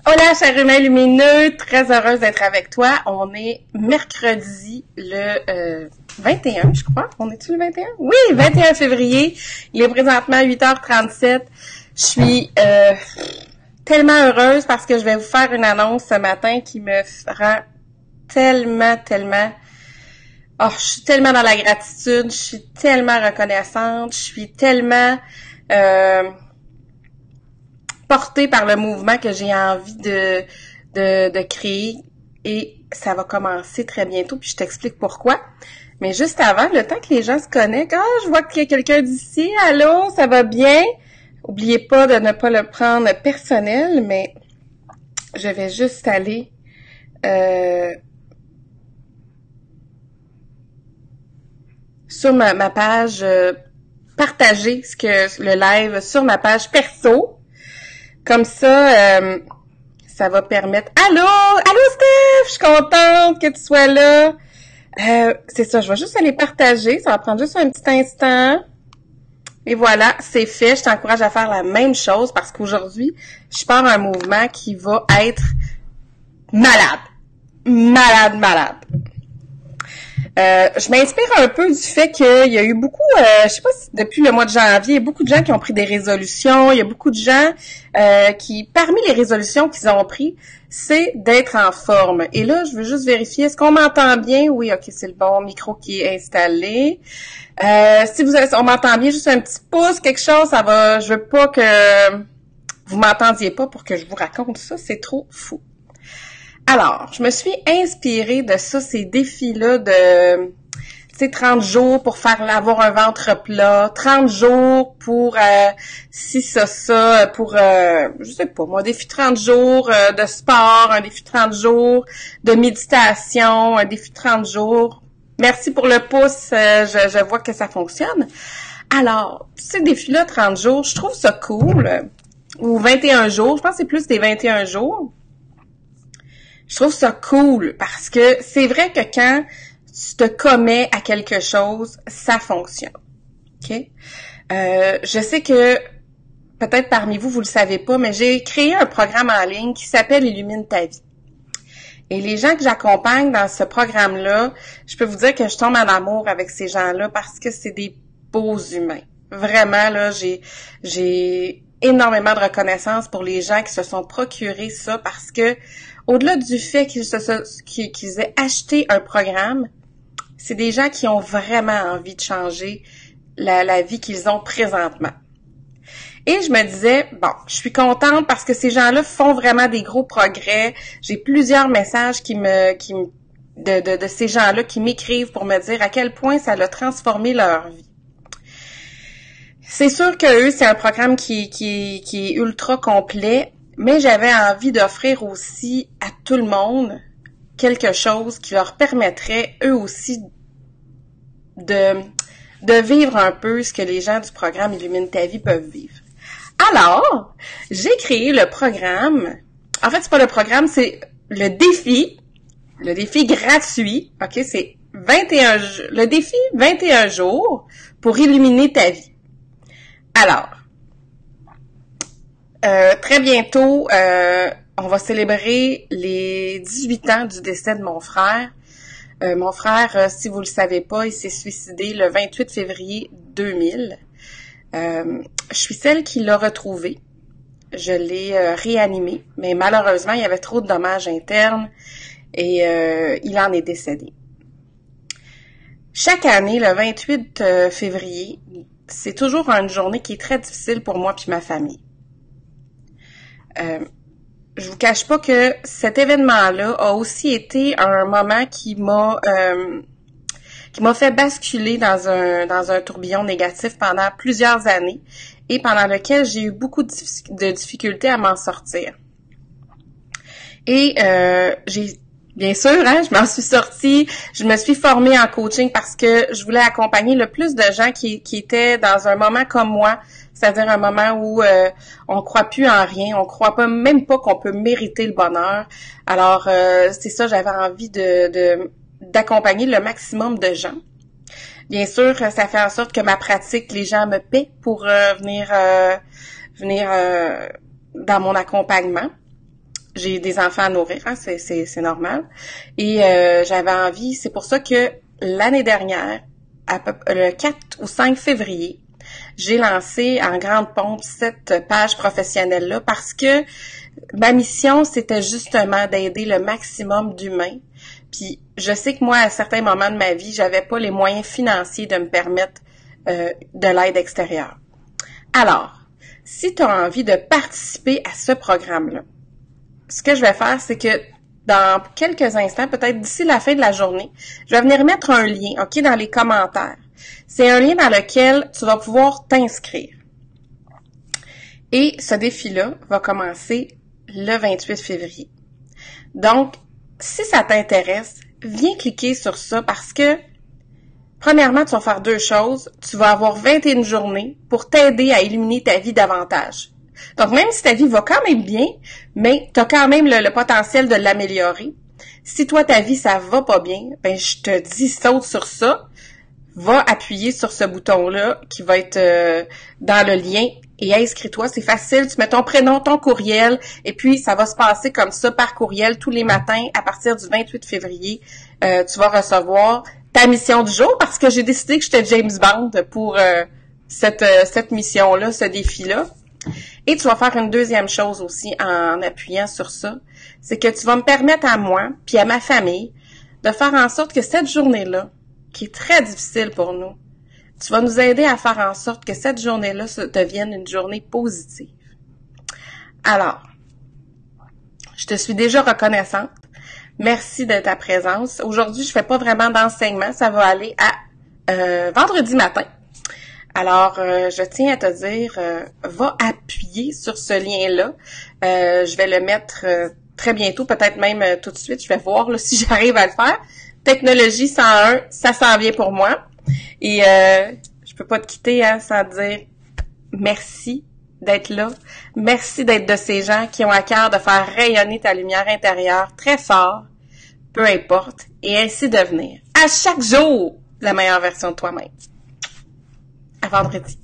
Hola, cher humain lumineux, très heureuse d'être avec toi. On est mercredi le 21, je crois. On est-tu le 21? Oui, 21 février. Il est présentement 8h37. Je suis tellement heureuse parce que je vais vous faire une annonce ce matin qui me rend tellement... Oh, je suis tellement dans la gratitude, je suis tellement reconnaissante, je suis tellement... portée par le mouvement que j'ai envie de créer et ça va commencer très bientôt, puis je t'explique pourquoi. Mais juste avant, le temps que les gens se connectent, je vois qu'il y a quelqu'un d'ici, allô, ça va bien? Oubliez pas de ne pas le prendre personnel, mais je vais juste aller sur ma page, partager le live sur ma page perso. Comme ça, ça va permettre... Allô Steph! Je suis contente que tu sois là. C'est ça, je vais juste aller partager. Ça va prendre juste un petit instant. Et voilà, c'est fait. Je t'encourage à faire la même chose parce qu'aujourd'hui, je pars un mouvement qui va être malade. Malade. Je m'inspire un peu du fait qu'il y a eu beaucoup, je sais pas si depuis le mois de janvier, il y a beaucoup de gens qui ont pris des résolutions, il y a beaucoup de gens qui, parmi les résolutions qu'ils ont pris, c'est d'être en forme. Et là, je veux juste vérifier, est-ce qu'on m'entend bien? Oui, ok, c'est le bon micro qui est installé. Si on m'entend bien, juste un petit pouce, quelque chose, ça va, je veux pas que vous m'entendiez pas pour que je vous raconte ça, c'est trop fou. Alors, je me suis inspirée de ça, ces défis-là de, 30 jours pour avoir un ventre plat, 30 jours pour pour, je sais pas moi, un défi 30 jours de sport, un défi 30 jours de méditation, un défi 30 jours. Merci pour le pouce, je vois que ça fonctionne. Alors, ces défis-là, 30 jours, je trouve ça cool. Ou 21 jours, je pense que c'est plus des 21 jours. Je trouve ça cool parce que c'est vrai que quand tu te commets à quelque chose, ça fonctionne. OK? Je sais que peut-être parmi vous, vous le savez pas, mais j'ai créé un programme en ligne qui s'appelle Illumine ta vie. Et les gens que j'accompagne dans ce programme-là, je peux vous dire que je tombe en amour avec ces gens-là parce que c'est des beaux humains. Vraiment, là, j'ai énormément de reconnaissance pour les gens qui se sont procurés ça parce que au-delà du fait qu'ils aient acheté un programme, c'est des gens qui ont vraiment envie de changer la vie qu'ils ont présentement. Et je me disais, bon, je suis contente parce que ces gens-là font vraiment des gros progrès. J'ai plusieurs messages de ces gens-là qui m'écrivent pour me dire à quel point ça a transformé leur vie. C'est sûr que eux, c'est un programme qui est ultra complet, mais j'avais envie d'offrir aussi à tout le monde quelque chose qui leur permettrait eux aussi de vivre un peu ce que les gens du programme Illumine ta vie peuvent vivre. Alors, j'ai créé le programme. En fait, c'est pas le programme, c'est le défi gratuit. OK, c'est le défi 21 jours pour illuminer ta vie. Alors, très bientôt, on va célébrer les 18 ans du décès de mon frère. Mon frère, si vous le savez pas, il s'est suicidé le 28 février 2000. Je suis celle qui l'a retrouvé. Je l'ai réanimé, mais malheureusement, il y avait trop de dommages internes et il en est décédé. Chaque année, le 28 février, c'est toujours une journée qui est très difficile pour moi puis ma famille. Je vous cache pas que cet événement-là a aussi été un moment qui m'a fait basculer dans un tourbillon négatif pendant plusieurs années et pendant lequel j'ai eu beaucoup de difficultés à m'en sortir. Et bien sûr, je m'en suis sortie, je me suis formée en coaching parce que je voulais accompagner le plus de gens qui étaient dans un moment comme moi, c'est-à-dire un moment où on croit plus en rien, on croit même pas qu'on peut mériter le bonheur. Alors, c'est ça, j'avais envie d'accompagner le maximum de gens. Bien sûr, ça fait en sorte que ma pratique, les gens me paient pour venir dans mon accompagnement. j'ai des enfants à nourrir, hein, c'est normal. Et j'avais envie, c'est pour ça que l'année dernière, le 4 ou 5 février, j'ai lancé en grande pompe cette page professionnelle-là parce que ma mission, c'était justement d'aider le maximum d'humains. Puis je sais que moi, à certains moments de ma vie, j'avais pas les moyens financiers de me permettre de l'aide extérieure. Alors, si tu as envie de participer à ce programme-là, ce que je vais faire, c'est que dans quelques instants, peut-être d'ici la fin de la journée, je vais venir mettre un lien, OK, dans les commentaires. C'est un lien dans lequel tu vas pouvoir t'inscrire. Et ce défi-là va commencer le 28 février. Donc, si ça t'intéresse, viens cliquer sur ça parce que, premièrement, tu vas faire 2 choses. Tu vas avoir 21 journées pour t'aider à illuminer ta vie davantage. Donc, même si ta vie va quand même bien, mais tu as quand même le potentiel de l'améliorer. Si toi, ta vie, ça va pas bien, ben je te dis, saute sur ça. Va appuyer sur ce bouton-là qui va être dans le lien et inscris-toi. C'est facile, tu mets ton prénom, ton courriel et puis ça va se passer comme ça par courriel tous les matins à partir du 28 février. Tu vas recevoir ta mission du jour parce que j'ai décidé que j'étais James Bond pour cette mission-là, ce défi-là. Et tu vas faire une deuxième chose aussi en appuyant sur ça, c'est que tu vas me permettre à moi puis à ma famille de faire en sorte que cette journée-là, qui est très difficile pour nous, tu vas nous aider à faire en sorte que cette journée-là devienne une journée positive. Alors, je te suis déjà reconnaissante. Merci de ta présence. Aujourd'hui, je fais pas vraiment d'enseignement. Ça va aller à vendredi matin. Alors, je tiens à te dire, va appuyer sur ce lien-là. Je vais le mettre très bientôt, peut-être même tout de suite. Je vais voir là, si j'arrive à le faire. Technologie 101, ça s'en vient pour moi. Et je peux pas te quitter sans te dire merci d'être là. Merci d'être de ces gens qui ont à cœur de faire rayonner ta lumière intérieure très fort, peu importe, et ainsi devenir à chaque jour la meilleure version de toi-même. À vendredi.